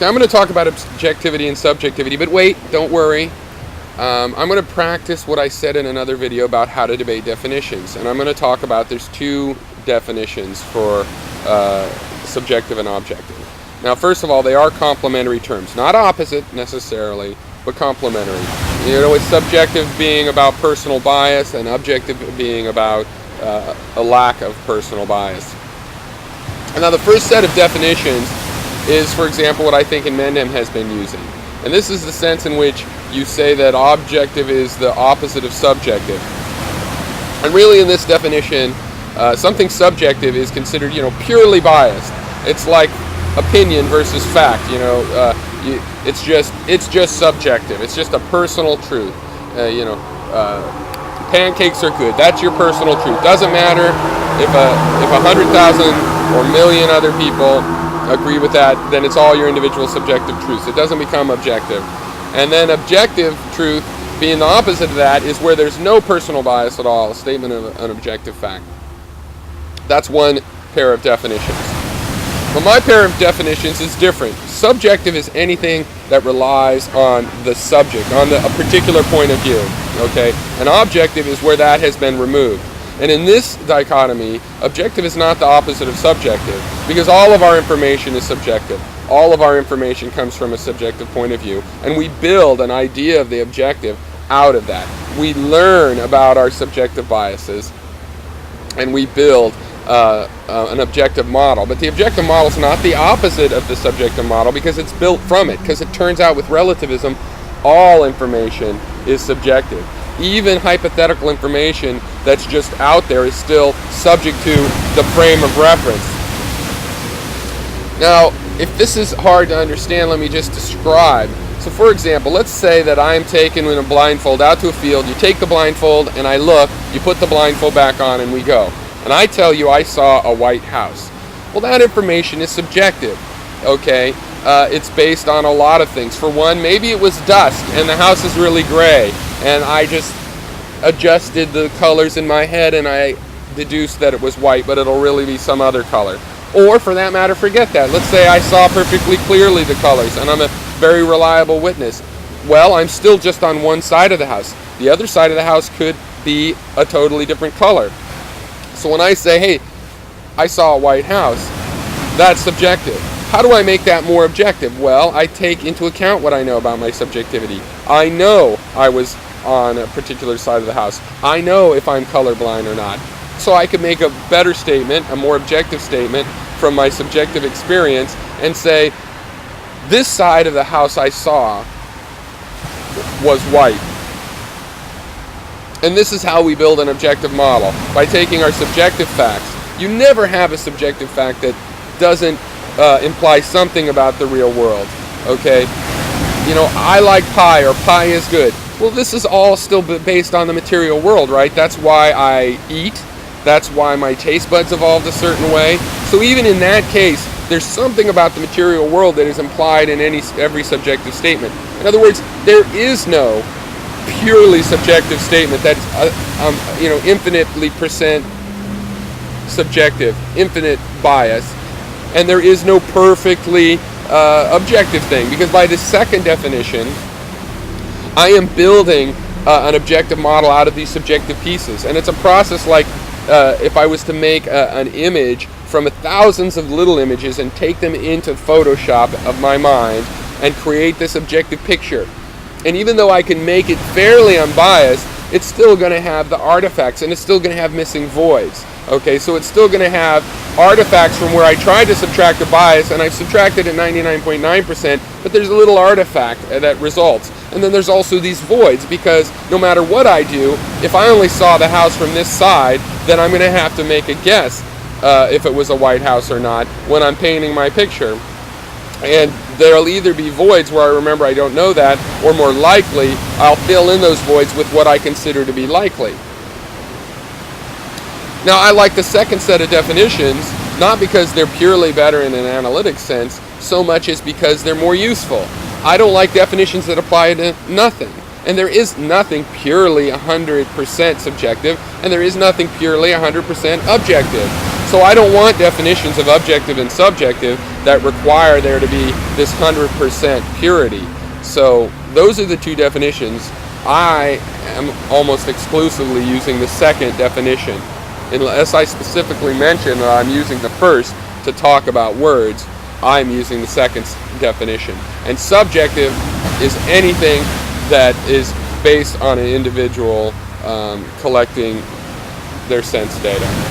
Now I'm going to talk about objectivity and subjectivity, but wait, don't worry. I'm going to practice what I said in another video about how to debate definitions, and I'm going to talk about there's two definitions for subjective and objective. Now, first of all, they are complementary terms, not opposite necessarily, but complementary. You know, with subjective being about personal bias and objective being about a lack of personal bias. And now the first set of definitions is, for example, what I think Mendham has been using. And this is the sense in which you say that objective is the opposite of subjective. And really in this definition, something subjective is considered, purely biased. It's like opinion versus fact, it's just subjective. It's just a personal truth. Pancakes are good. That's your personal truth. Doesn't matter if 100,000 or a million other people agree with that, then it's all your individual subjective truths. It doesn't become objective. And then objective truth, being the opposite of that, is where there's no personal bias at all, a statement of an objective fact. That's one pair of definitions. But my pair of definitions is different. Subjective is anything that relies on the subject, on a particular point of view. Okay? And objective is where that has been removed. And in this dichotomy, objective is not the opposite of subjective, because all of our information is subjective. All of our information comes from a subjective point of view, and we build an idea of the objective out of that. We learn about our subjective biases, and we build an objective model. But the objective model is not the opposite of the subjective model, because it's built from it, because it turns out with relativism, all information is subjective. Even hypothetical information that's just out there is still subject to the frame of reference. Now, if this is hard to understand, let me just describe. So for example, let's say that I'm taken in a blindfold out to a field. You take the blindfold and I look, you put the blindfold back on and we go. And I tell you I saw a white house. Well, that information is subjective, okay? It's based on a lot of things. For one, maybe it was dusk and the house is really gray, and I just adjusted the colors in my head and I deduced that it was white, but it'll really be some other color. Or for that matter, forget that. Let's say I saw perfectly clearly the colors and I'm a very reliable witness. Well, I'm still just on one side of the house. The other side of the house could be a totally different color. So when I say, hey, I saw a white house, that's subjective. How do I make that more objective? Well, I take into account what I know about my subjectivity. I know I was on a particular side of the house. I know if I'm colorblind or not. So I could make a better statement, a more objective statement from my subjective experience and say, this side of the house I saw was white. And this is how we build an objective model, by taking our subjective facts. You never have a subjective fact that doesn't imply something about the real world, okay? I like pie, or pie is good. Well, this is all still based on the material world, right? That's why I eat. That's why my taste buds evolved a certain way. So even in that case, there's something about the material world that is implied in every subjective statement. In other words, there is no purely subjective statement that's infinitely percent subjective, infinite bias, and there is no perfectly objective thing, because by the second definition, I am building an objective model out of these subjective pieces, and it's a process like if I was to make an image from thousands of little images and take them into Photoshop of my mind and create this objective picture. And even though I can make it fairly unbiased, it's still going to have the artifacts, and it's still going to have missing voids. Okay, so it's still going to have artifacts from where I tried to subtract a bias, and I've subtracted it 99.9%, but there's a little artifact that results. And then there's also these voids, because no matter what I do, if I only saw the house from this side, then I'm going to have to make a guess if it was a white house or not when I'm painting my picture. And there'll either be voids where I remember I don't know that, or more likely, I'll fill in those voids with what I consider to be likely. Now, I like the second set of definitions, not because they're purely better in an analytic sense, so much as because they're more useful. I don't like definitions that apply to nothing. And there is nothing purely 100% subjective, and there is nothing purely 100% objective. So I don't want definitions of objective and subjective that require there to be this 100% purity. So those are the two definitions. I am almost exclusively using the second definition. Unless I specifically mention that I'm using the first to talk about words, I'm using the second definition. And subjective is anything that is based on an individual collecting their sense data.